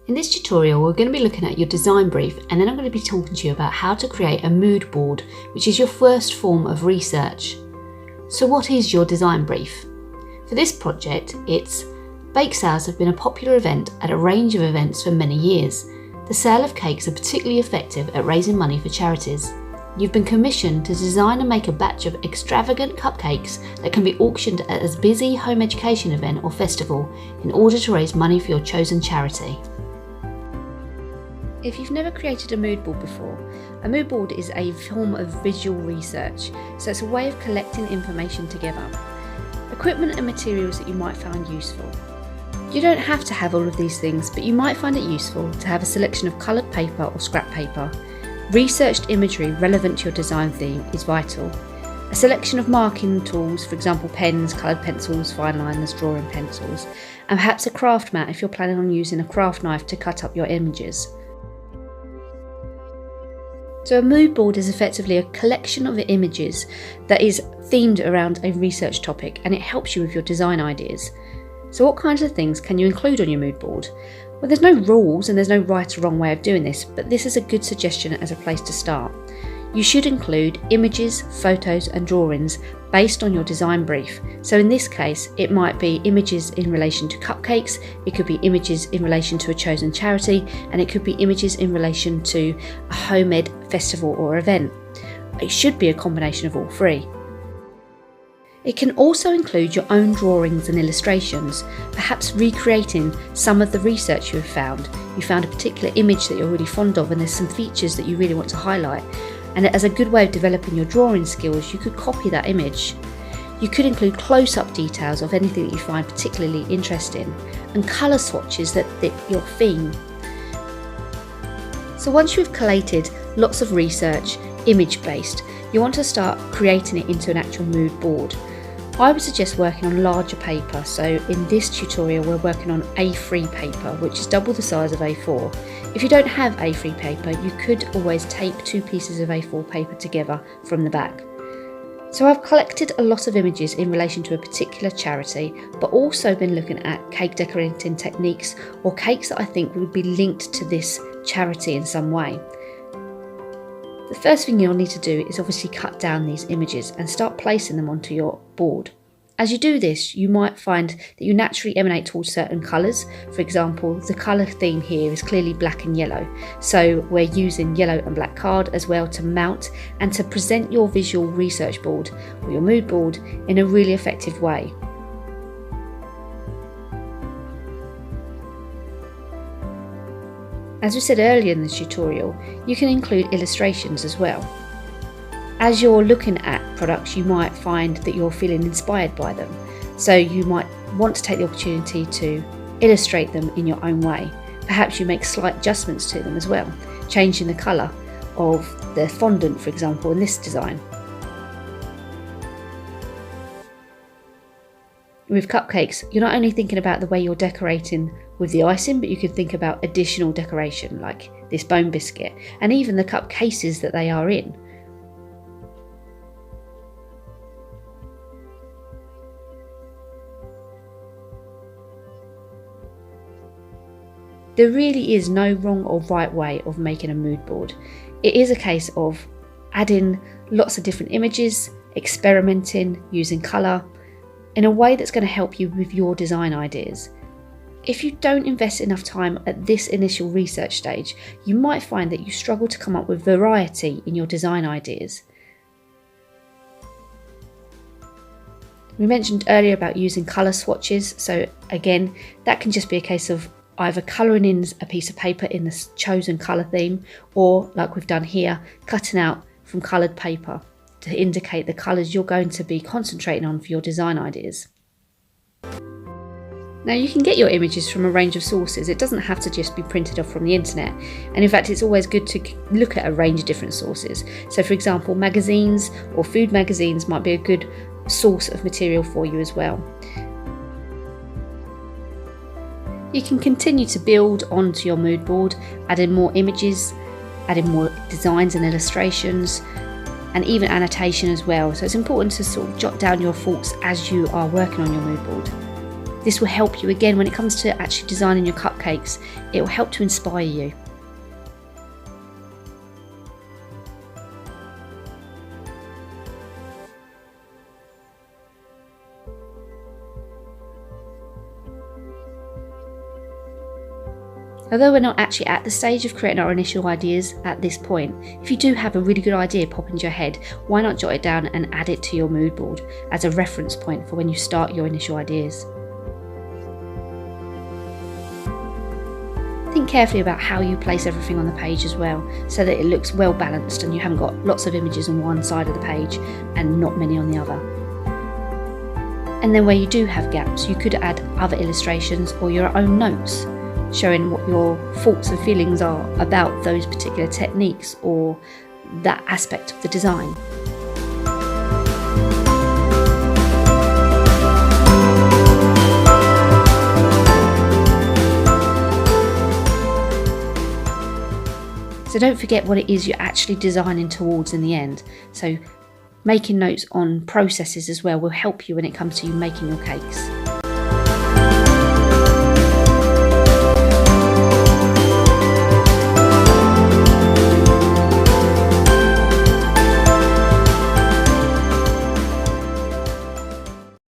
In this tutorial, we're going to be looking at your design brief, and then I'm going to be talking to you about how to create a mood board, which is your first form of research. So what is your design brief? For this project, bake sales have been a popular event at a range of events for many years. The sale of cakes are particularly effective at raising money for charities. You've been commissioned to design and make a batch of extravagant cupcakes that can be auctioned at a busy home education event or festival in order to raise money for your chosen charity. If you've never created a mood board before, a mood board is a form of visual research, so it's a way of collecting information together. Equipment and materials that you might find useful. You don't have to have all of these things, but you might find it useful to have a selection of coloured paper or scrap paper. Researched imagery relevant to your design theme is vital. A selection of marking tools, for example pens, coloured pencils, fine liners, drawing pencils, and perhaps a craft mat if you're planning on using a craft knife to cut up your images. So a mood board is effectively a collection of images that is themed around a research topic, and it helps you with your design ideas. So what kinds of things can you include on your mood board? Well, there's no rules and there's no right or wrong way of doing this, but this is a good suggestion as a place to start. You should include images, photos and drawings based on your design brief. So in this case, it might be images in relation to cupcakes, it could be images in relation to a chosen charity, and it could be images in relation to a home ed festival or event. It should be a combination of all three. It can also include your own drawings and illustrations, perhaps recreating some of the research you have found. You found a particular image that you're really fond of and there's some features that you really want to highlight. And as a good way of developing your drawing skills, you could copy that image. You could include close-up details of anything that you find particularly interesting, and colour swatches that fit your theme. So once you've collated lots of research, image-based, you want to start creating it into an actual mood board. I would suggest working on larger paper, so in this tutorial we're working on A3 paper, which is double the size of A4. If you don't have A3 paper, you could always tape two pieces of A4 paper together from the back. So I've collected a lot of images in relation to a particular charity, but also been looking at cake decorating techniques or cakes that I think would be linked to this charity in some way. The first thing you'll need to do is obviously cut down these images and start placing them onto your board. As you do this, you might find that you naturally emanate towards certain colours. For example, the colour theme here is clearly black and yellow, so we're using yellow and black card as well to mount and to present your visual research board or your mood board in a really effective way. As we said earlier in this tutorial, you can include illustrations as well. As you're looking at products, you might find that you're feeling inspired by them. So you might want to take the opportunity to illustrate them in your own way. Perhaps you make slight adjustments to them as well, changing the colour of the fondant, for example, in this design. With cupcakes, you're not only thinking about the way you're decorating with the icing, but you can think about additional decoration like this bone biscuit and even the cup cases that they are in. There really is no wrong or right way of making a mood board. It is a case of adding lots of different images, experimenting, using colour, in a way that's going to help you with your design ideas. If you don't invest enough time at this initial research stage, you might find that you struggle to come up with variety in your design ideas. We mentioned earlier about using colour swatches, so again, that can just be a case of either colouring in a piece of paper in the chosen colour theme, or like we've done here, cutting out from coloured paper to indicate the colours you're going to be concentrating on for your design ideas. Now you can get your images from a range of sources. It doesn't have to just be printed off from the internet, and in fact it's always good to look at a range of different sources. So for example, magazines or food magazines might be a good source of material for you as well. You can continue to build onto your mood board, adding more images, adding more designs and illustrations, and even annotation as well. So it's important to sort of jot down your thoughts as you are working on your mood board. This will help you again when it comes to actually designing your cupcake cakes, it will help to inspire you. Although we're not actually at the stage of creating our initial ideas at this point, if you do have a really good idea pop into your head, why not jot it down and add it to your mood board as a reference point for when you start your initial ideas. Think carefully about how you place everything on the page as well, so that it looks well balanced and you haven't got lots of images on one side of the page and not many on the other. And then where you do have gaps, you could add other illustrations or your own notes, showing what your thoughts and feelings are about those particular techniques or that aspect of the design. So don't forget what it is you're actually designing towards in the end. So making notes on processes as well will help you when it comes to you making your cakes.